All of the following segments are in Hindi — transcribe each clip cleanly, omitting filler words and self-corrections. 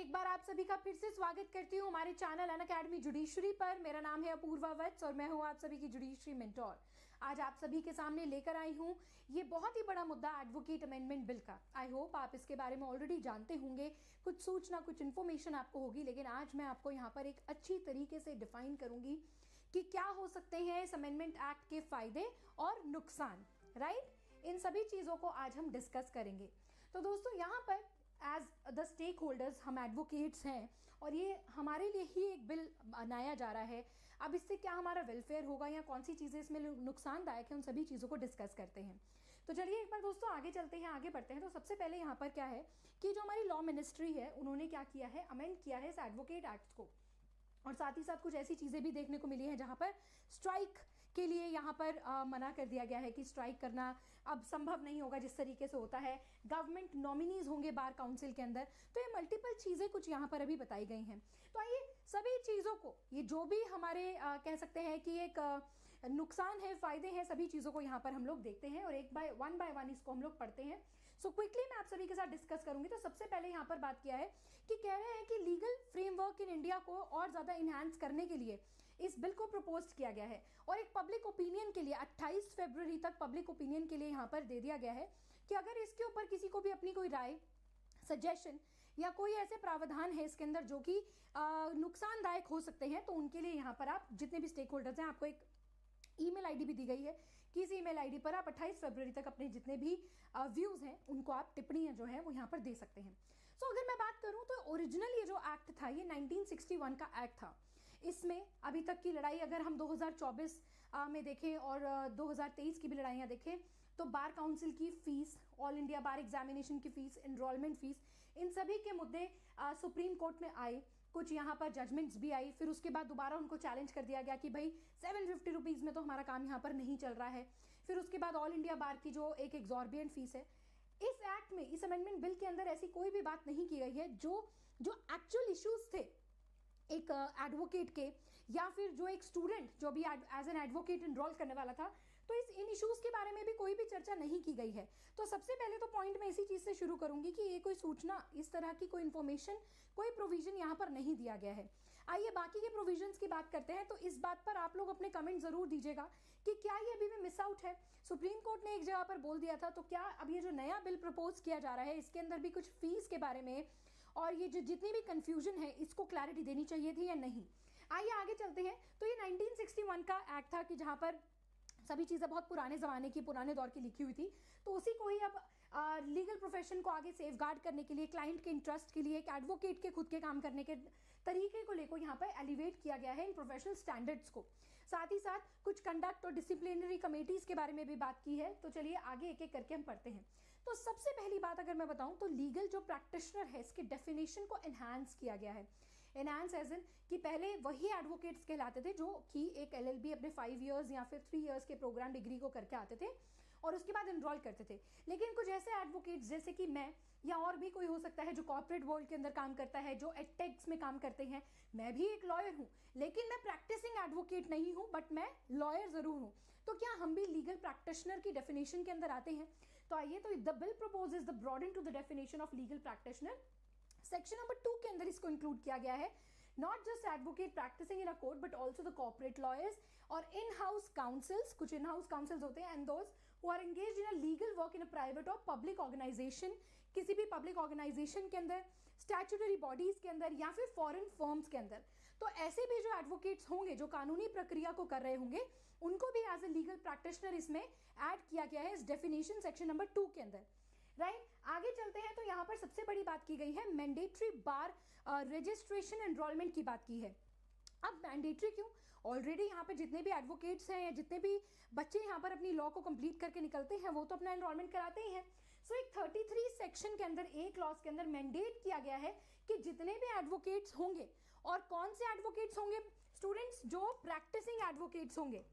एक बार आप सभी का फिर से स्वागत करती हूँ हमारे चैनल अनअकैडमी जुडिशरी पर। मेरा नाम है अपूर्वा वत्स और मैं हूँ आप सभी की जुडिशरी मेंटोर। आज आप सभी के सामने लेकर आई हूँ ये बहुत ही बड़ा मुद्दा एडवोकेट अमेंडमेंट बिल का। आई होप आप इसके बारे में ऑलरेडी जानते होंगे, कुछ सूचना कुछ इन्फॉर्मेशन आपको होगी, लेकिन आज मैं आपको यहाँ पर एक अच्छी तरीके से डिफाइन करूंगी कि क्या हो सकते हैं इस अमेंडमेंट एक्ट के फायदे और नुकसान। राइट, इन सभी चीज़ों को आज हम डिस्कस करेंगे। तो दोस्तों, यहाँ पर एज द स्टेक होल्डर्स हम एडवोकेट्स हैं और ये हमारे लिए ही एक बिल बनाया जा रहा है। अब इससे क्या हमारा वेलफेयर होगा या कौन सी चीज़ें इसमें नुकसानदायक है, उन सभी चीज़ों को डिस्कस करते हैं। तो चलिए एक बार दोस्तों आगे चलते हैं, आगे बढ़ते हैं। तो सबसे पहले यहाँ पर क्या है कि जो हमारी लॉ मिनिस्ट्री है उन्होंने क्या किया है, अमेंड किया है इस एडवोकेट एक्ट को। और साथ ही साथ कुछ ऐसी चीज़ें भी देखने को मिली हैं जहाँ पर स्ट्राइक के लिए यहाँ पर मना कर दिया गया है कि स्ट्राइक करना अब संभव नहीं होगा जिस तरीके से होता है। गवर्नमेंट नॉमिनीज होंगे बार काउंसिल के अंदर। तो ये मल्टीपल चीज़ें कुछ यहाँ पर अभी बताई गई हैं। तो आइए सभी चीज़ों को, ये जो भी हमारे कह सकते हैं कि एक नुकसान है, फायदे हैं, सभी चीज़ों को यहाँ पर हम लोग देखते हैं और एक बाय वन इसको हम लोग पढ़ते हैं। सो क्विकली मैं आप सभी के साथ डिस्कस करूंगी। तो सबसे पहले यहाँ पर बात किया है कि कह रहे हैं कि लीगल फ्रेमवर्क इन इंडिया को और ज़्यादा इन्हांस करने के लिए इस बिल को प्रपोज किया गया है और एक पब्लिक ओपिनियन के लिए 28 फरवरी तक पब्लिक ओपिनियन के लिए यहाँ पर दे दिया गया है कि अगर इसके ऊपर किसी को भी अपनी कोई राय, सजेशन या कोई ऐसे प्रावधान है इसके अंदर जो कि नुकसानदायक हो सकते हैं, तो उनके लिए यहाँ पर आप जितने भी स्टेक होल्डर्स हैं, आपको एक ईमेल आईडी भी दी गई है कि इस ईमेल आईडी पर आप 28 फरवरी तक अपने जितने भी व्यूज़ हैं उनको आप टिप्पणियाँ जो है वो यहाँ पर दे सकते हैं। सो अगर मैं बात करूँ तो ओरिजिनल ये जो एक्ट था ये 1961 का एक्ट था। इसमें अभी तक की लड़ाई अगर हम 2024 में देखें और 2023 की भी लड़ाइयाँ देखें तो बार काउंसिल की fees, all India bar examination की फीस, एनरोलमेंट फीस, इन सभी के मुद्दे सुप्रीम कोर्ट में आए। कुछ यहाँ पर जजमेंट्स भी आई, फिर उसके बाद दोबारा उनको चैलेंज कर दिया गया कि भाई 750 रुपीज़ में तो हमारा काम यहाँ पर नहीं चल रहा है। फिर उसके बाद ऑल इंडिया बार की जो एक एग्जॉर्बियंट फीस है, इस एक्ट में, इस अमेंडमेंट बिल के अंदर ऐसी कोई भी बात नहीं की गई है जो एक्चुअल इश्यूज थे एक एडवोकेट के या फिर जो एक स्टूडेंट जो भी एज एन एडवोकेट इनरोल करने वाला था, तो इन इश्यूज के बारे में भी कोई भी चर्चा नहीं की गई है। तो सबसे पहले तो पॉइंट मैं इसी चीज़ से शुरू करूंगी कि ये कोई सूचना, इस तरह की कोई इन्फॉर्मेशन, कोई प्रोविजन यहाँ पर नहीं दिया गया है। आइए बाकी के प्रोविजंस की बात करते हैं। तो इस बात पर आप लोग अपने कमेंट जरूर दीजिएगा कि क्या ये अभी भी मिस आउट है। सुप्रीम कोर्ट ने एक जगह पर बोल दिया था, तो क्या अब ये जो नया बिल प्रपोज किया जा रहा है इसके अंदर भी कुछ फीस के बारे में और ये जो जितनी भी कंफ्यूजन है इसको क्लैरिटी देनी चाहिए थी या नहीं। आइए आगे चलते हैं। तो ये 1961 का एक्ट था कि जहाँ पर सभी चीज़ें बहुत पुराने ज़माने की, पुराने दौर की लिखी हुई थी। तो उसी को ही अब लीगल प्रोफेशन को आगे सेफगार्ड करने के लिए, क्लाइंट के इंटरेस्ट के लिए, एक एडवोकेट के खुद के काम करने के तरीके को लेकर यहाँ पर एलिवेट किया गया है इन प्रोफेशनल स्टैंडर्ड्स को। साथ ही साथ कुछ कंडक्ट और डिसिप्लिनरी कमेटीज़ के बारे में भी बात की है। तो चलिए आगे एक एक करके हम पढ़ते हैं। तो सबसे पहली बात अगर मैं बताऊं तो लीगल जो प्रैक्टिशनर है इसके डेफिनेशन को एनहांस किया गया है। एनहांस एज इन कि पहले वही एडवोकेट्स कहलाते थे जो कि एक LLB अपने 5 इयर्स या फिर 3 इयर्स के प्रोग्राम डिग्री को करके आते थे और उसके बाद एनरोल करते थे। लेकिन कुछ ऐसे एडवोकेट्स जैसे कि मैं या और भी कोई हो सकता है जो कॉर्पोरेट वर्ल्ड के अंदर काम करता है, जो एडटेक्स में काम करते हैं, मैं भी एक लॉयर हूं लेकिन मैं प्रैक्टिसिंग एडवोकेट नहीं हूं, बट मैं लॉयर जरूर हूं। तो क्या हम भी लीगल प्रैक्टिशनर की डेफिनेशन के अंदर आते हैं? तो आइए, तो the bill proposes the broaden to the definition of legal practitioner. Section number 2 के अंदर इसको इंक्लूड किया गया है। Not just advocate practicing in a court, but also the corporate lawyers और in-house counsels, कुछ in-house counsels होते हैं, and those who are engaged in a legal work in a private or public organization, किसी भी public organization के अंदर, statutory bodies के अंदर या फिर foreign firms के अंदर। तो ऐसे भी जो advocates होंगे जो कानूनी प्रक्रिया को कर रहे होंगे, उनको भी as a legal practitioner इसमें ऐड किया गया है इस डेफिनेशन सेक्शन नंबर 2 के अंदर। राइट, आगे चलते हैं। तो यहाँ पर सबसे बड़ी बात की गई है मैंडेटरी बार रजिस्ट्रेशन एनरोलमेंट की बात की है। अब मैंडेटरी क्यों? ऑलरेडी यहाँ पे जितने भी एडवोकेट्स हैं या जितने भी बच्चे यहाँ पर अपनी लॉ को कंप्लीट करके निकलते हैं वो तो अपना एनरोलमेंट कराते ही हैं। सो एक 33 सेक्शन के अंदर, एक क्लॉज के अंदर मैंडेट किया गया है कि जितने भी एडवोकेट्स होंगे, और कौन से एडवोकेट्स होंगे स्टूडेंट्स? जो प्रैक्टिसिंग एडवोकेट्स होंगे,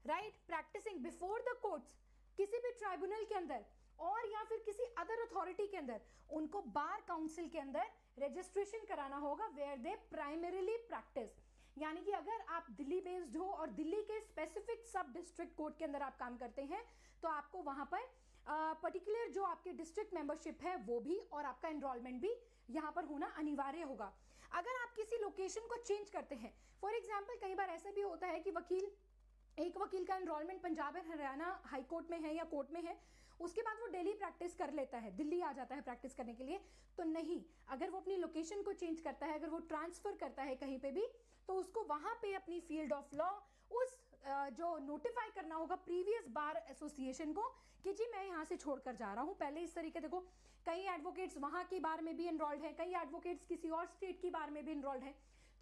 right, practising before the courts, किसी भी ट्राइब्यूनल के अंदर और या फिर किसी अदर अथॉरिटी के अंदर, उनको बार काउंसिल के अंदर रजिस्ट्रेशन कराना होगा वेयर दे प्राइमरीली प्रैक्टिस। यानी कि अगर आप दिल्ली बेस्ड हो और दिल्ली के स्पेसिफिक सब डिस्ट्रिक्ट कोर्ट के अंदर आप काम करते हैं तो आपको वहां पर पर्टिकुलर जो आपके डिस्ट्रिक्ट मेंबरशिप है वो भी, और आपका एनरोलमेंट भी यहाँ पर होना अनिवार्य होगा। अगर आप किसी लोकेशन को चेंज करते हैं, फॉर एग्जाम्पल कई बार ऐसा भी होता है कि एक वकील का enrolment Punjab and Haryana high court में है या कोर्ट में है, उसके बाद वो दिल्ली प्रैक्टिस कर लेता है, दिल्ली आ जाता है प्रैक्टिस करने के लिए, तो नहीं, अगर वो अपनी लोकेशन को चेंज करता है, अगर वो ट्रांसफर करता है कहीं पे भी, तो उसको वहां पे अपनी फील्ड ऑफ लॉ उस जो नोटिफाई करना होगा प्रीवियस बार एसोसिएशन को कि जी मैं यहाँ से छोड़कर जा रहा हूँ। पहले इस तरीके देखो, कई एडवोकेट्स वहां की बार में भी एनरोल्ड है, कई एडवोकेट्स किसी और स्टेट की बार में भी एनरोल्ड है,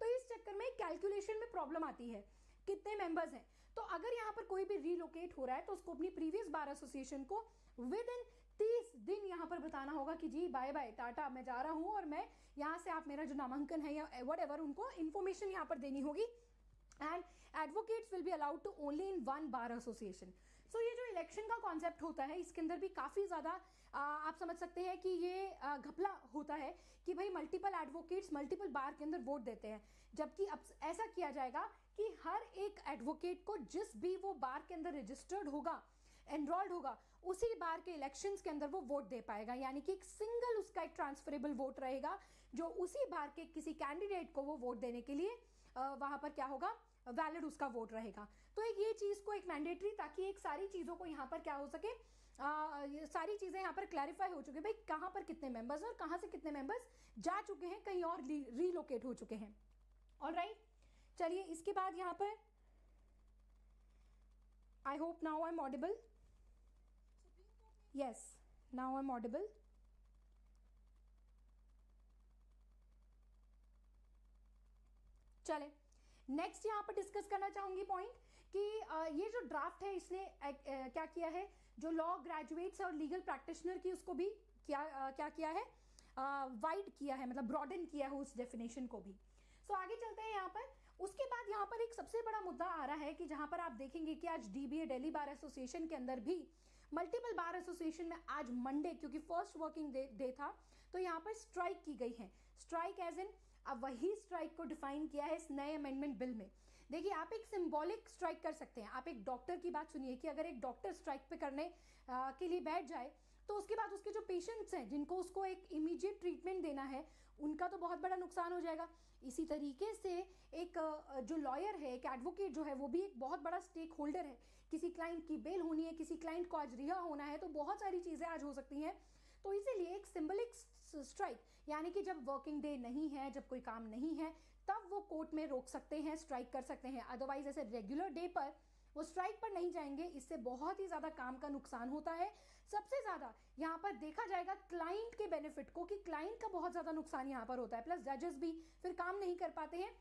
तो इस चक्कर में कैलकुलेशन में प्रॉब्लम आती है कितने मेंबर्स हैं। तो अगर यहाँ पर कोई भी रीलोकेट हो रहा है तो उसको अपनी प्रीवियस बार एसोसिएशन को विद इन 30 दिन यहाँ पर बताना होगा कि जी बाय बाय टाटा, मैं जा रहा हूँ, और मैं यहाँ से आप मेरा जो नामांकन है या व्हाटएवर उनको इन्फॉर्मेशन यहाँ पर देनी होगी। And advocates will be allowed to only in one bar association. So ये जो इलेक्शन का कॉन्सेप्ट होता है, इसके अंदर भी काफ़ी ज़्यादा आप समझ सकते हैं कि ये घपला होता है कि भाई मल्टीपल एडवोकेट्स मल्टीपल बार के अंदर वोट देते हैं, जबकि अब ऐसा किया जाएगा कि हर एक एडवोकेट को जिस भी वो बार के अंदर रजिस्टर्ड होगा, एनरोल्ड होगा, उसी बार के इलेक्शंस के अंदर वो वोट दे पाएगा। यानी कि एक सिंगल उसका एक ट्रांसफरेबल वोट रहेगा जो उसी बार के किसी कैंडिडेट को वो वोट देने के लिए वहां पर क्या होगा, वैलिड उसका वोट रहेगा। तो एक ये चीज़ को एक मैंडेटरी, ताकि एक सारी चीज़ों को यहाँ पर क्या हो सके, सारी चीज़ें यहाँ पर क्लैरिफाई हो चुके भाई कहाँ पर कितने मेंबर्स और कहाँ से कितने मेंबर्स जा चुके हैं, कहीं और रीलोकेट हो चुके हैं। ऑलराइट, चलिए इसके बाद यहाँ पर I hope now I am audible. Yes, now I am audible. चले नेक्स्ट यहाँ पर डिस्कस करना चाहूंगी पॉइंट कि ये जो ड्राफ्ट है इसने क्या किया है, जो लॉ ग्रेजुएट्स और लीगल प्रैक्टिशनर की उसको भी क्या किया है, वाइड किया है, मतलब ब्रॉडन किया है उस डेफिनेशन को भी। सो आगे चलते हैं यहाँ पर। उसके बाद यहाँ पर एक सबसे बड़ा मुद्दा आ रहा है कि जहाँ पर आप देखेंगे कि आज DBA दिल्ली बार एसोसिएशन के अंदर भी मल्टीपल बार एसोसिएशन में आज मंडे, क्योंकि फर्स्ट वर्किंग डे था, तो यहाँ पर स्ट्राइक की गई है। स्ट्राइक एज इन, अब वही स्ट्राइक को डिफाइन किया है इस नए अमेंडमेंट बिल में। देखिए, आप एक सिंबॉलिक स्ट्राइक कर सकते हैं। आप एक डॉक्टर की बात सुनिए कि अगर एक डॉक्टर स्ट्राइक पे करने के लिए बैठ जाए तो उसके बाद उसके जो पेशेंट्स हैं जिनको उसको एक इमीडिएट ट्रीटमेंट देना है, उनका तो बहुत बड़ा नुकसान हो जाएगा। इसी तरीके से एक जो लॉयर है, एक एडवोकेट जो है, वो भी एक बहुत बड़ा स्टेक होल्डर है। किसी क्लाइंट की बेल होनी है, किसी क्लाइंट को आज रिहा होना है, तो बहुत सारी चीज़ें आज हो सकती हैं। तो इसीलिए एक सिंबलिक स्ट्राइक, यानी कि जब वर्किंग डे नहीं है, जब कोई काम नहीं है, तब वो कोर्ट में रोक सकते हैं, स्ट्राइक कर सकते हैं। अदरवाइज ऐसे रेगुलर डे पर वो स्ट्राइक पर नहीं जाएंगे। इससे बहुत ही ज़्यादा काम का नुकसान होता है। सबसे ज़्यादा यहाँ पर देखा जाएगा क्लाइंट के बेनिफिट को, कि क्लाइंट का बहुत ज़्यादा नुकसान यहाँ पर होता है, प्लस जजेस भी फिर काम नहीं कर पाते हैं।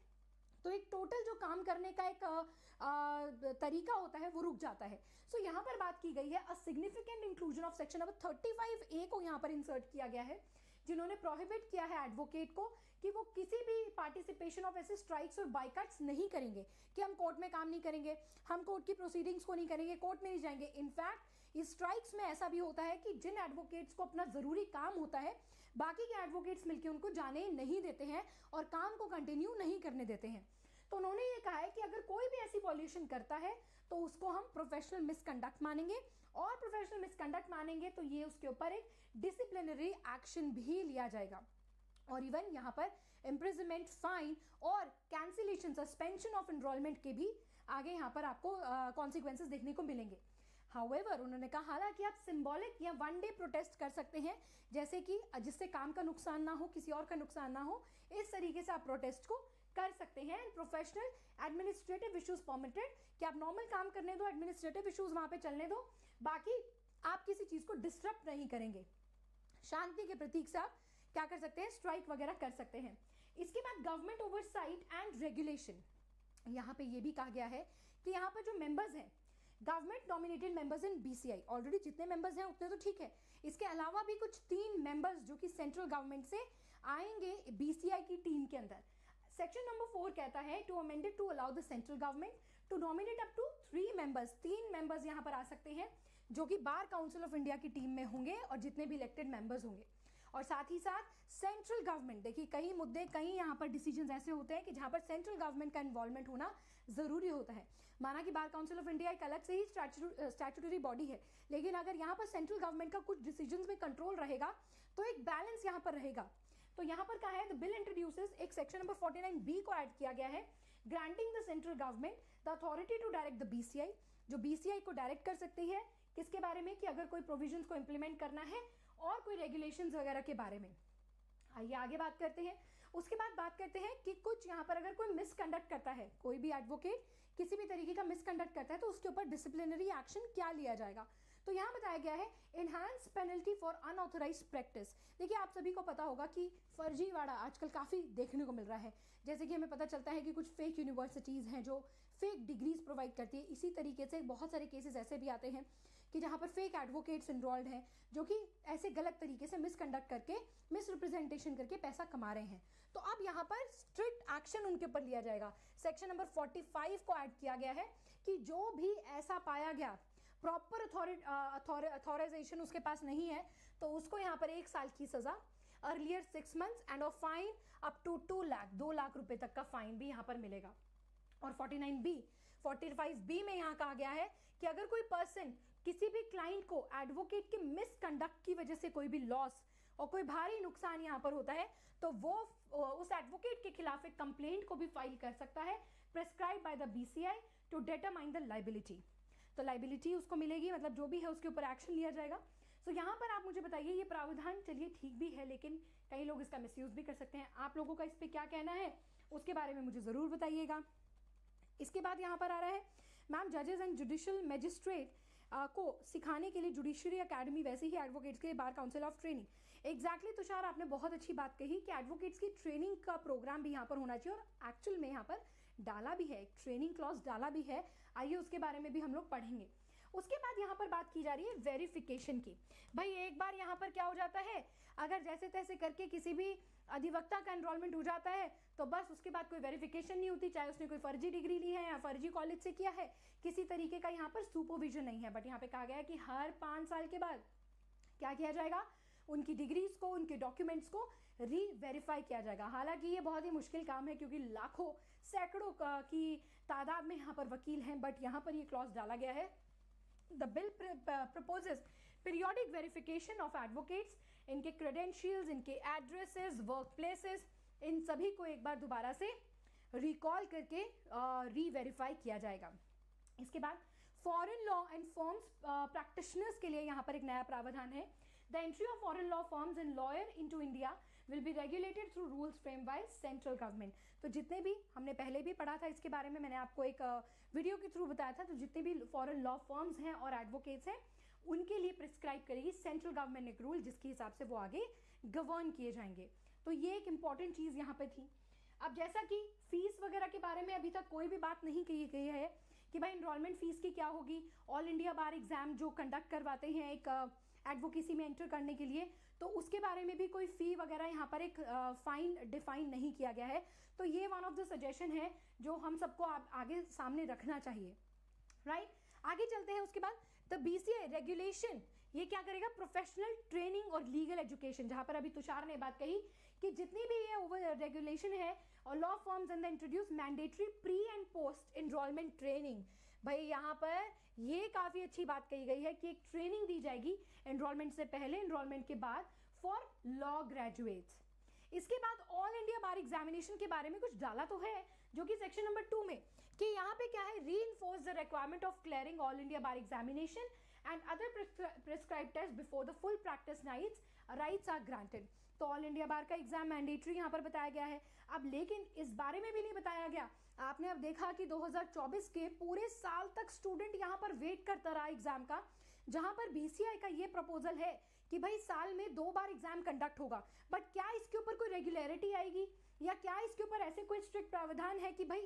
तो एक टोटल जो काम करने का एक तरीका होता है वो रुक जाता है। सो यहाँ पर बात की गई है a significant inclusion of section number 35A को यहाँ पर इंसर्ट किया गया है, जिन्होंने प्रोहिबिट किया है एडवोकेट को कि वो किसी भी पार्टिसिपेशन ऑफ ऐसे स्ट्राइक्स और बाइकट्स नहीं करेंगे, कि हम कोर्ट में काम नहीं करेंगे, हम कोर्ट की प्रोसीडिंग्स को नहीं करेंगे, कोर्ट में नहीं जाएंगे। इनफैक्ट इस स्ट्राइक्स में ऐसा भी होता है कि जिन एडवोकेट्स को अपना ज़रूरी काम होता है, बाकी के एडवोकेट्स मिलकर उनको जाने नहीं देते हैं और काम को कंटिन्यू नहीं करने देते हैं। तो उन्होंने ये कहा है कि अगर कोई भी ऐसी वॉल्यूशन करता है तो उसको हम प्रोफेशनल मिसकंडक्ट मानेंगे, और प्रोफेशनल मिसकंडक्ट मानेंगे तो ये उसके ऊपर एक डिसिप्लिनरी एक्शन भी लिया जाएगा, और इवन यहाँ पर इम्प्रिजनमेंट, फाइन और कैंसिलेशन, सस्पेंशन ऑफ एनरोलमेंट के भी आगे यहाँ पर आपको कॉन्सिक्वेंसेस देखने को मिलेंगे। हाउएवर उन्होंने कहा हालांकि आप सिंबॉलिक या वन डे प्रोटेस्ट कर सकते हैं, जैसे कि जिससे काम का नुकसान ना हो, किसी और का नुकसान ना हो, इस तरीके से आप प्रोटेस्ट को कर सकते हैं। प्रोफेशनल एडमिनिस्ट्रेटिव इश्यूज परमिटेड, कि आप नॉर्मल काम करने दो, एडमिनिस्ट्रेटिव इश्यूज वहां पे चलने दो, बाकी आप किसी चीज को डिस्टर्ब नहीं करेंगे। शांति के प्रतीक से आप क्या कर सकते हैं, स्ट्राइक वगैरह कर सकते हैं। इसके बाद गवर्नमेंट ओवरसाइट एंड रेगुलेशन, यहाँ पे ये भी कहा गया है कि यहाँ पर जो मेंबर्स हैं, government nominated members in BCI, already जितने मेंबर्स हैं उतने तो ठीक है, इसके अलावा भी कुछ 3 मेंबर्स जो कि सेंट्रल गवर्नमेंट से आएंगे BCI की टीम के अंदर। सेक्शन नंबर 4 कहता है to amended to allow the central government to nominate up to 3 members, 3 members यहाँ पर आ सकते हैं जो कि बार काउंसिल ऑफ इंडिया की टीम में होंगे और जितने भी इलेक्टेड मेंबर्स होंगे। और साथ ही साथ सेंट्रल गवर्नमेंट, देखिए कई मुद्दे, कई यहाँ पर डिसीजंस ऐसे होते हैं कि जहाँ पर सेंट्रल गवर्नमेंट का इन्वॉल्वमेंट होना ज़रूरी होता है। माना कि बार काउंसिल ऑफ इंडिया एक अलग से ही स्टैट्यूटरी बॉडी है, लेकिन अगर यहाँ पर सेंट्रल गवर्नमेंट का कुछ डिसीजंस में कंट्रोल रहेगा तो एक बैलेंस यहाँ पर रहेगा। तो यहाँ पर कहा है द बिल इंट्रोड्यूसेस, एक सेक्शन नंबर 49B को ऐड किया गया है, granting the central government the authority to direct the BCI, जो बीसीआई को डायरेक्ट कर सकती है किसके बारे में, कि अगर कोई प्रोविजंस को इंप्लीमेंट करना है और कोई रेगुलेशंस वगैरह के बारे में। आइए आगे बात करते हैं। उसके बाद बात करते हैं कि कुछ यहाँ पर अगर कोई मिसकंडक्ट करता है, कोई भी एडवोकेट किसी भी तरीके का मिसकंडक्ट करता है तो उसके ऊपर डिसिप्लिनरी एक्शन क्या लिया जाएगा। तो यहाँ बताया गया है enhance penalty for unauthorised practice. देखिए आप सभी को पता होगा कि फर्जीवाड़ा आजकल काफ़ी देखने को मिल रहा है, जैसे कि हमें पता चलता है कि कुछ फेक यूनिवर्सिटीज़ हैं जो फेक डिग्रीज प्रोवाइड करती है। इसी तरीके से बहुत सारे केसेस ऐसे भी आते हैं कि जहाँ पर फेक एडवोकेट्स इन्वॉल्व हैं जो कि ऐसे गलत तरीके से मिसकंडक्ट करके, मिसरिप्रेजेंटेशन करके पैसा कमा रहे हैं। तो अब यहाँ पर स्ट्रिक्ट एक्शन उनके ऊपर लिया जाएगा। सेक्शन नंबर 45 को ऐड किया गया है कि जो भी ऐसा पाया गया, प्रॉपर अथॉराइजेशन उसके पास नहीं है, तो उसको यहाँ पर 1 साल की सजा, earlier 6 months and of fine up to 2 lakh रुपए तक का फाइन भी यहाँ पर मिलेगा। और 45B में यहाँ कहा गया है कि अगर कोई पर्सन किसी भी क्लाइंट को एडवोकेट के मिसकंडक्ट की वजह से कोई भी लॉस और कोई भारी नुकसान यहाँ पर होता है तो वो उस एडवोकेट के खिलाफ एक कंप्लेंट को भी फाइल कर सकता है, prescribe by the BCI to determine the liability. तो लाइबिलिटी उसको मिलेगी, मतलब जो भी है उसके ऊपर एक्शन लिया जाएगा। सो यहाँ पर आप मुझे बताइए, ये प्रावधान चलिए ठीक भी है, लेकिन कई लोग इसका मिसयूज भी कर सकते हैं। आप लोगों का इस पर क्या कहना है उसके बारे में मुझे ज़रूर बताइएगा। इसके बाद यहाँ पर आ रहा है मैम, जजेस एंड जुडिशियल मैजिस्ट्रेट को सिखाने के लिए जुडिशरी अकेडमी, वैसे ही एडवोकेट्स के लिए बार council of training. Exactly Tushar, आपने बहुत अच्छी बात कही कि एडवोकेट्स की ट्रेनिंग का प्रोग्राम भी यहाँ पर होना चाहिए, और एक्चुअल में यहाँ पर डाला भी है, ट्रेनिंग क्लॉज डाला भी है। आइए उसके बारे में भी हम लोग पढ़ेंगे। उसके बाद यहाँ पर बात की जा रही है वेरिफिकेशन की। भाई एक बार यहाँ पर क्या हो जाता है, अगर जैसे तैसे करके किसी भी अधिवक्ता का एनरोलमेंट हो जाता है तो बस उसके बाद कोई वेरिफिकेशन नहीं होती, चाहे उसने कोई फर्जी डिग्री ली है या फर्जी कॉलेज से किया है, किसी तरीके का यहाँ पर सुपरविजन नहीं है। बट यहाँ पे कहा गया है कि हर 5 साल के बाद क्या किया जाएगा, उनकी डिग्रीज को, उनके डॉक्यूमेंट्स को री-वेरीफाई किया जाएगा। हालांकि ये बहुत ही मुश्किल काम है क्योंकि लाखों सैकड़ों की तादाद में यहाँ पर वकील हैं, बट यहाँ पर ये क्लॉज डाला गया है। The bill proposes periodic verification of advocates, इनके क्रेडेंशियल्स, इनके एड्रेसेस, वर्क प्लेसेस, इन सभी को एक बार दोबारा से रिकॉल करके री-वेरीफाई किया जाएगा। इसके बाद foreign law and firms practitioners के लिए यहाँ पर एक नया प्रावधान है। The entry of foreign law firms and lawyer into India will be regulated through rules frame by central government. तो जितने भी हमने पहले भी पढ़ा था इसके बारे में, मैंने आपको एक वीडियो के थ्रू बताया था, तो जितने भी फॉरेन लॉ फर्म्स हैं और एडवोकेट्स हैं उनके लिए प्रिस्क्राइब करेगी सेंट्रल गवर्नमेंट एक रूल, जिसके हिसाब से वो आगे गवर्न किए जाएंगे। तो ये एक इंपॉर्टेंट चीज़ यहाँ पे थी। अब जैसा कि फीस वगैरह के बारे में अभी तक कोई भी बात नहीं कही गई है कि भाई इनरोलमेंट फीस की क्या होगी। ऑल इंडिया बार एग्जाम जो कंडक्ट करवाते हैं एक एडवोकेसी में एंटर करने के लिए, तो उसके बारे में भी कोई फ़ी वगैरह यहाँ पर एक फाइन डिफाइन नहीं किया गया है। तो ये वन ऑफ द सजेशन है जो हम सबको आगे सामने रखना चाहिए, राइट। आगे चलते हैं। उसके बाद द बीसीआई रेगुलेशन, ये क्या करेगा, प्रोफेशनल ट्रेनिंग और लीगल एजुकेशन, जहाँ पर अभी तुषार ने बात कही कि जितनी भी ये ओवर रेगुलेशन है और law firms and introduce mandatory pre and post enrolment training. भाई यहाँ पर ये काफ़ी अच्छी बात कही गई है कि एक ट्रेनिंग दी जाएगी एनरोलमेंट से पहले, एनरोलमेंट के बाद फॉर लॉ ग्रेजुएट्स। इसके बाद ऑल इंडिया बार एग्जामिनेशन के बारे में कुछ डाला तो है, जो कि सेक्शन नंबर 2 में, कि यहाँ पे क्या है, reinforce the requirement of clearing all India bar examination and other prescribed test before the full practice rights are granted. तो ऑल इंडिया बार का एग्जाम मैंडेटरी यहाँ पर बताया गया है। अब लेकिन इस बारे में भी नहीं बताया गया। आपने अब देखा कि 2024 के पूरे साल तक स्टूडेंट यहाँ पर वेट करता रहा एग्जाम का, जहाँ पर बीसीआई का ये प्रपोजल है कि भाई साल में 2 बार एग्जाम कंडक्ट होगा। बट क्या इसके ऊपर कोई रेगुलरिटी आएगी या क्या इसके ऊपर ऐसे कोई स्ट्रिक्ट प्रावधान है कि भाई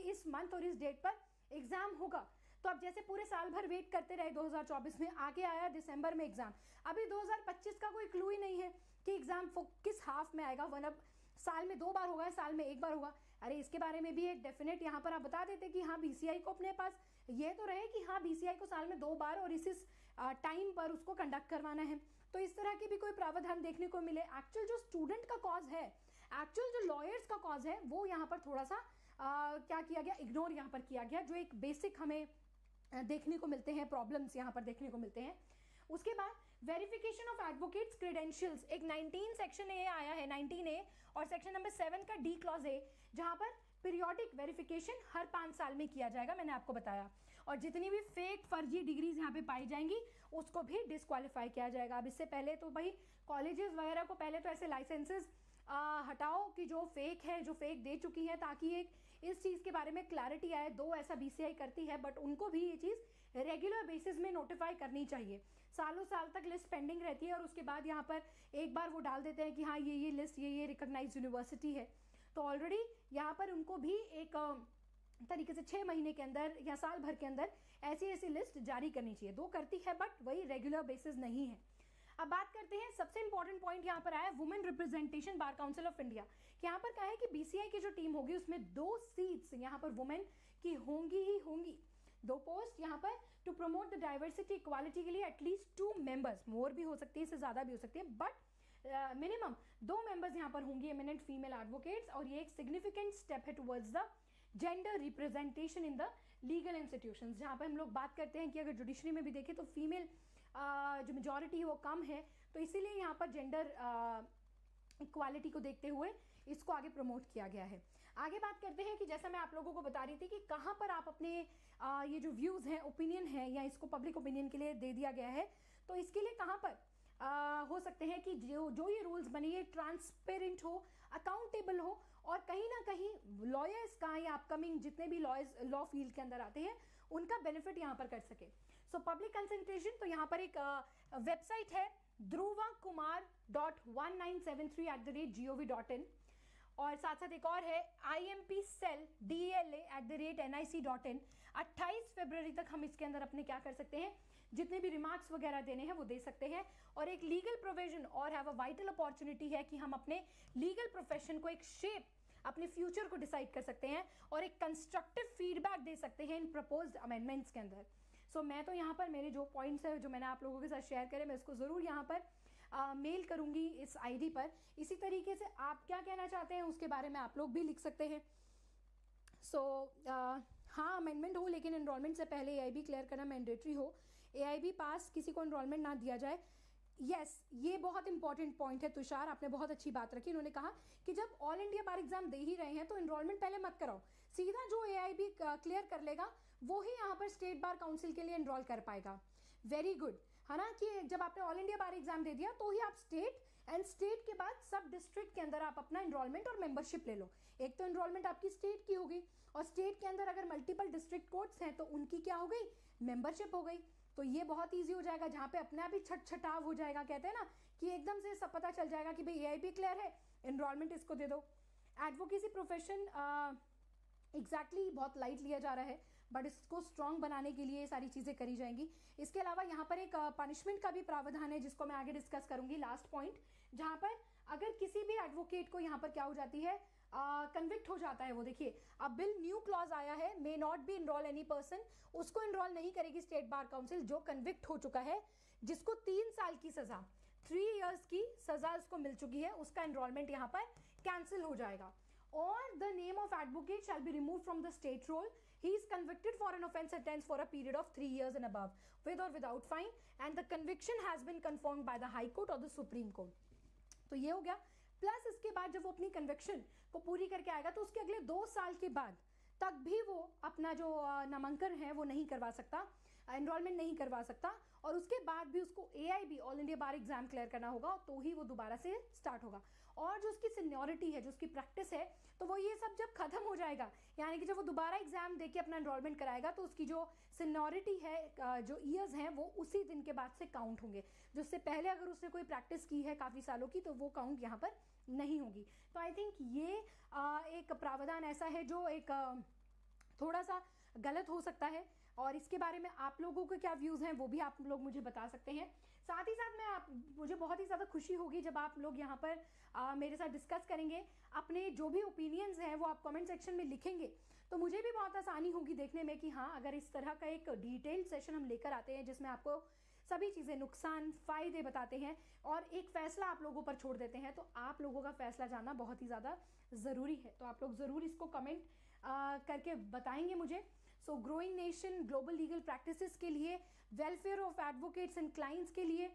इस मंथ और इस डेट पर एग्जाम होगा। तो अब जैसे पूरे साल भर वेट करते रहे 2024 में, आगे आया दिसंबर में एग्जाम, अभी 2025 का कोई क्लू ही नहीं है कि एग्जाम किस हाफ में आएगा। वन अब साल में 2 बार होगा, साल में 1 बार होगा। अरे इसके बारे में भी एक डेफिनेट यहाँ पर आप बता देते कि हाँ बीसीआई को अपने पास ये तो रहे कि हाँ बीसीआई को साल में 2 बार और इस टाइम पर उसको कंडक्ट करवाना है। तो इस तरह के भी कोई प्रावधान देखने को मिले। एक्चुअल जो स्टूडेंट का कॉज है, एक्चुअल जो लॉयर्स का कॉज है, वो यहाँ पर थोड़ा सा क्या किया गया, इग्नोर यहाँ पर किया गया, जो एक बेसिक हमें देखने को मिलते हैं, प्रॉब्लम्स यहाँ पर देखने को मिलते हैं। उसके बाद वेरिफिकेशन ऑफ एडवोकेट्स क्रेडेंशियल्स, एक 19 सेक्शन ए आया है, 19A, और सेक्शन नंबर 7 का D क्लॉज ए, जहां पर पीरियोडिक वेरिफिकेशन हर 5 साल में किया जाएगा, मैंने आपको बताया। और जितनी भी फेक फर्जी डिग्रीज यहाँ पे पाई जाएंगी उसको भी डिस्क्वालीफाई किया जाएगा। अब इससे पहले तो भाई कॉलेजेस वगैरह को पहले तो ऐसे लाइसेंसेस हटाओ कि जो फेक है, जो फेक दे चुकी है, ताकि एक इस चीज़ के बारे में क्लैरिटी आए। 2 ऐसा BCI करती है, बट उनको भी ये चीज़ रेगुलर बेसिस में नोटिफाई करनी चाहिए। सालों साल तक लिस्ट पेंडिंग रहती है और उसके बाद यहाँ पर एक बार वो डाल देते हैं कि हाँ ये लिस्ट ये रिकॉग्नाइज्ड यूनिवर्सिटी है, तो ऑलरेडी यहाँ पर उनको भी एक तरीके से 6 महीने के अंदर या साल भर के अंदर ऐसी लिस्ट जारी करनी चाहिए। 2 करती है, बट वही रेगुलर बेसिस नहीं है। अब बात करते हैं, सबसे इंपॉर्टेंट पॉइंट यहाँ पर आया women representation bar council of India. यहाँ पर कहा है कि BCI की जो टीम होगी उसमें 2 सीट्स यहाँ पर वुमेन की होंगी ही होंगी, 2 पोस्ट यहाँ पर to promote the diversity equality के लिए एटलीस्ट 2 मेंबर्स, मोर भी हो सकती है, इससे ज़्यादा भी हो सकती है, बट मिनिमम 2 मेंबर्स यहाँ पर होंगी एमिनेंट फीमेल एडवोकेट्स। और ये एक सिग्निफिकेंट स्टेप है towards the gender representation in the legal institutions, जहाँ पर हम लोग बात करते हैं कि अगर जुडिशरी में भी देखें तो फीमेल जो मेजॉरिटी है वो कम है, तो इसीलिए यहाँ पर जेंडर इक्वालिटी को देखते हुए इसको आगे प्रमोट किया गया है। आगे बात करते हैं कि जैसा मैं आप लोगों को बता रही थी कि कहाँ पर आप अपने ये जो व्यूज़ हैं, ओपिनियन है, या इसको पब्लिक ओपिनियन के लिए दे दिया गया है, तो इसके लिए कहाँ पर हो सकते हैं कि जो ये रूल्स बने ये ट्रांसपेरेंट हो, अकाउंटेबल हो, और कहीं ना कहीं लॉयर्स का या अपकमिंग जितने भी लॉयर्स लॉ फील्ड के अंदर आते हैं उनका बेनिफिट यहाँ पर कर सके। सो पब्लिक कंसल्टेशन, तो यहाँ पर एक वेबसाइट है dhruva.kumar.1973@gov.in, और साथ साथ एक और है impcell@nic.in। 28 फरवरी तक हम इसके अंदर अपने क्या कर सकते हैं, जितने भी रिमार्क्स वगैरह देने हैं वो दे सकते हैं। और एक लीगल प्रोविजन और हैव अ वाइटल अपॉर्चुनिटी है कि हम अपने लीगल प्रोफेशन को एक शेप, अपने फ्यूचर को डिसाइड कर सकते हैं और एक कंस्ट्रक्टिव फीडबैक दे सकते हैं इन प्रपोज्ड अमेंडमेंट्स के अंदर। सो मैं तो यहाँ पर मेरे जो पॉइंट्स है जो मैंने आप लोगों के साथ शेयर करे, मैं इसको ज़रूर यहाँ पर मेल करूँगी इस ID पर। इसी तरीके से आप क्या कहना चाहते हैं उसके बारे में आप लोग भी लिख सकते हैं। सो हाँ, अमेंडमेंट हो लेकिन एनरोलमेंट से पहले AIB क्लियर करना मैंडेटरी हो, AIB पास किसी को एनरोलमेंट ना दिया जाए। यस, ये बहुत इंपॉर्टेंट पॉइंट है तुषार, आपने बहुत अच्छी बात रखी। उन्होंने कहा कि जब ऑल इंडिया बार एग्जाम दे ही रहे हैं तो एनरोलमेंट पहले मत कराओ, सीधा जो AIB क्लियर कर लेगा वो ही यहाँ पर स्टेट बार काउंसिल के लिए एनरोल कर पाएगा। वेरी गुड, है ना, कि जब आपने ऑल इंडिया बार एग्जाम दे दिया तो ही आप स्टेट के बाद सब डिस्ट्रिक्ट के अंदर आप अपना एनरोलमेंट और मेंबरशिप ले लो। एक तो एनरोलमेंट आपकी स्टेट की हो गई, और स्टेट के अंदर अगर मल्टीपल डिस्ट्रिक्ट कोर्ट्स हैं तो उनकी क्या हो गई, मेंबरशिप हो गई। तो ये बहुत ईजी हो जाएगा, जहाँ पे अपने आप ही छटछटाव हो जाएगा, कहते हैं ना कि एकदम से सब पता चल जाएगा कि भाई AIB क्लियर है, एनरोलमेंट इसको दे दो। एडवोकेसी प्रोफेशन एग्जैक्टली बहुत लाइट लिया जा रहा है, बट इसको स्ट्रॉन्ग बनाने के लिए ये सारी चीज़ें करी जाएंगी। इसके अलावा यहाँ पर एक पनिशमेंट का भी प्रावधान है जिसको मैं आगे डिस्कस करूंगी, लास्ट पॉइंट, जहाँ पर अगर किसी भी एडवोकेट को यहाँ पर क्या हो जाती है, कन्विक्ट हो जाता है, वो देखिए अब बिल न्यू क्लॉज आया है, may not be enrol any person, उसको इनरोल नहीं करेगी स्टेट बार काउंसिल जो कन्विक्ट हो चुका है, जिसको 3 साल की सजा, 3 इयर्स की सजा उसको मिल चुकी है, उसका एनरोलमेंट यहाँ पर कैंसिल हो जाएगा। और the name of advocate shall be remove from the state roll, he is convicted for an offence sentenced for a period of 3 years and above with or without fine, and the conviction has been confirmed by the High Court or the Supreme Court। तो ये हो गया। प्लस इसके बाद जब वो अपनी कन्विक्शन को पूरी करके आएगा तो उसके अगले 2 साल के बाद तक भी वो अपना जो नामांकन है वो नहीं करवा सकता, एनरोलमेंट नहीं करवा सकता, और उसके बाद भी उसको AIB ऑल इंडिया बार एग्जाम क्लियर करना होगा, तो ही वो दोबारा से स्टार्ट होगा। और जो उसकी सीनियरिटी है, जो उसकी प्रैक्टिस है, तो वो ये सब जब खत्म हो जाएगा, यानी कि जब वो दोबारा एग्जाम देके अपना एनरोलमेंट कराएगा तो उसकी जो सीनियरिटी है, जो ईयर्स हैं, वो उसी दिन के बाद से काउंट होंगे। जो उससे पहले अगर उसने कोई प्रैक्टिस की है काफ़ी सालों की तो वो काउंट यहाँ पर नहीं होगी। तो आई थिंक ये एक प्रावधान ऐसा है जो एक थोड़ा सा गलत हो सकता है, और इसके बारे में आप लोगों के क्या व्यूज़ हैं वो भी आप लोग मुझे बता सकते हैं। साथ ही साथ मुझे बहुत ही ज़्यादा खुशी होगी जब आप लोग यहाँ पर मेरे साथ डिस्कस करेंगे, अपने जो भी ओपिनियंस हैं वो आप कमेंट सेक्शन में लिखेंगे, तो मुझे भी बहुत आसानी होगी देखने में कि हाँ, अगर इस तरह का एक डिटेल्ड सेशन हम लेकर आते हैं जिसमें आपको सभी चीज़ें, नुकसान फ़ायदे बताते हैं और एक फ़ैसला आप लोगों पर छोड़ देते हैं। तो आप लोगों का फ़ैसला जानना बहुत ही ज़्यादा ज़रूरी है, तो आप लोग ज़रूर इसको कमेंट करके बताएंगे मुझे। सो growing nation global legal practices के लिए, welfare of advocates and clients के लिए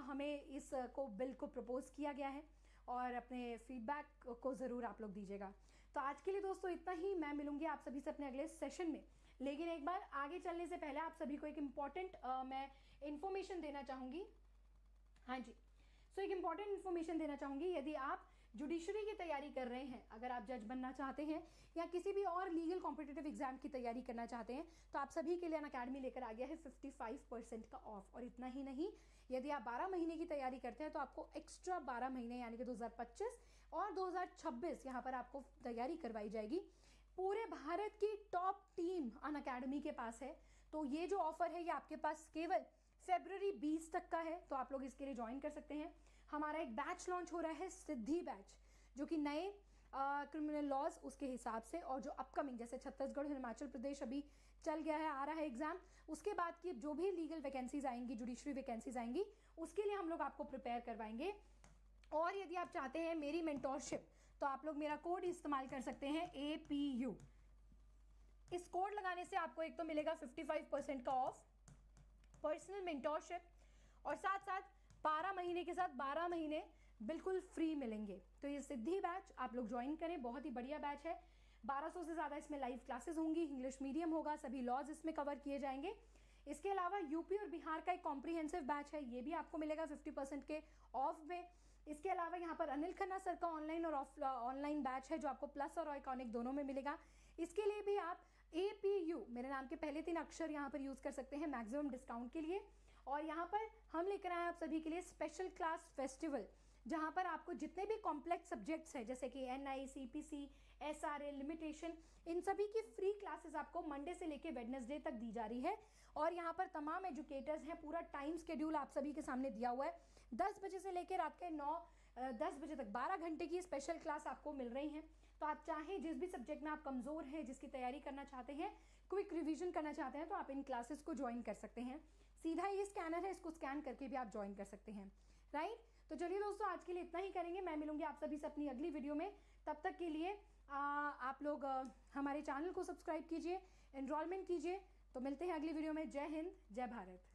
हमें इस बिल को प्रपोज किया गया है और अपने फीडबैक को ज़रूर आप लोग दीजिएगा। तो आज के लिए दोस्तों इतना ही। मैं मिलूंगी आप सभी से अपने अगले सेशन में, लेकिन एक बार आगे चलने से पहले आप सभी को एक इम्पॉर्टेंट मैं इन्फॉर्मेशन देना चाहूँगी। हाँ जी, सो एक इम्पॉर्टेंट इन्फॉर्मेशन देना चाहूँगी। यदि आप जुडिशरी की तैयारी कर रहे हैं, अगर आप जज बनना चाहते हैं या किसी भी और लीगल कॉम्पिटिटिव एग्जाम की तैयारी करना चाहते हैं, तो आप सभी के लिए अनअकैडमी लेकर आ गया है 55% का ऑफ। और इतना ही नहीं, यदि आप 12 महीने की तैयारी करते हैं तो आपको एक्स्ट्रा 12 महीने यानी कि 2025 और 2026 यहाँ पर आपको तैयारी करवाई जाएगी। पूरे भारत की टॉप टीम अनअकैडमी के पास है। तो ये जो ऑफर है ये आपके पास केवल फरवरी 20 तक का है, तो आप लोग इसके लिए ज्वाइन कर सकते हैं। हमारा एक बैच लॉन्च हो रहा है, सिद्धि बैच, जो कि नए क्रिमिनल लॉज उसके हिसाब से और जो अपकमिंग जैसे छत्तीसगढ़, हिमाचल प्रदेश अभी चल गया है, आ रहा है एग्जाम, उसके बाद की जो भी लीगल वैकेंसीज आएंगी, जुडिशरी वैकेंसीज आएंगी, उसके लिए हम लोग आपको प्रिपेयर करवाएंगे। और यदि आप चाहते हैं मेरी मेंटोरशिप, तो आप लोग मेरा कोड इस्तेमाल कर सकते हैं APU। इस कोड लगाने से आपको एक तो मिलेगा 55% का ऑफ, पर्सनल मेंटोरशिप और साथ साथ 12 महीने के साथ 12 महीने बिल्कुल फ्री मिलेंगे। तो ये सिद्धि बैच आप लोग ज्वाइन करें, बहुत ही बढ़िया बैच है। 1200 से ज़्यादा इसमें लाइव क्लासेस होंगी, इंग्लिश मीडियम होगा, सभी लॉज इसमें कवर किए जाएंगे। इसके अलावा यूपी और बिहार का एक कॉम्प्रिहेंसिव बैच है, ये भी आपको मिलेगा 50% के ऑफ में। इसके अलावा यहाँ पर अनिल खन्ना सर का ऑनलाइन और ऑनलाइन बैच है जो आपको प्लस और आइकॉनिक दोनों में मिलेगा। इसके लिए भी आप APU मेरे नाम के पहले 3 अक्षर यहाँ पर यूज़ कर सकते हैं मैक्सिमम डिस्काउंट के लिए। और यहाँ पर हम लेकर आए आप सभी के लिए स्पेशल क्लास फेस्टिवल, जहाँ पर आपको जितने भी कॉम्प्लेक्स सब्जेक्ट्स हैं जैसे कि NI, CPC, SRA, लिमिटेशन, इन सभी की फ्री क्लासेस आपको मंडे से लेकर वेडनेसडे तक दी जा रही है। और यहाँ पर तमाम एजुकेटर्स हैं, पूरा टाइम शेड्यूल आप सभी के सामने दिया हुआ है। 10 बजे से लेकर रात के 10 बजे तक 12 घंटे की स्पेशल क्लास आपको मिल रही हैं। तो आप चाहें जिस भी सब्जेक्ट में आप कमज़ोर हैं, जिसकी तैयारी करना चाहते हैं, क्विक रिवीजन करना चाहते हैं, तो आप इन क्लासेस को ज्वाइन कर सकते हैं। सीधा ये स्कैनर है, इसको स्कैन करके भी आप ज्वाइन कर सकते हैं, राइट। तो चलिए दोस्तों, आज के लिए इतना ही करेंगे। मैं मिलूंगी आप सभी से अपनी अगली वीडियो में। तब तक के लिए आप लोग हमारे चैनल को सब्सक्राइब कीजिए, एनरोलमेंट कीजिए। तो मिलते हैं अगली वीडियो में। जय हिंद, जय भारत।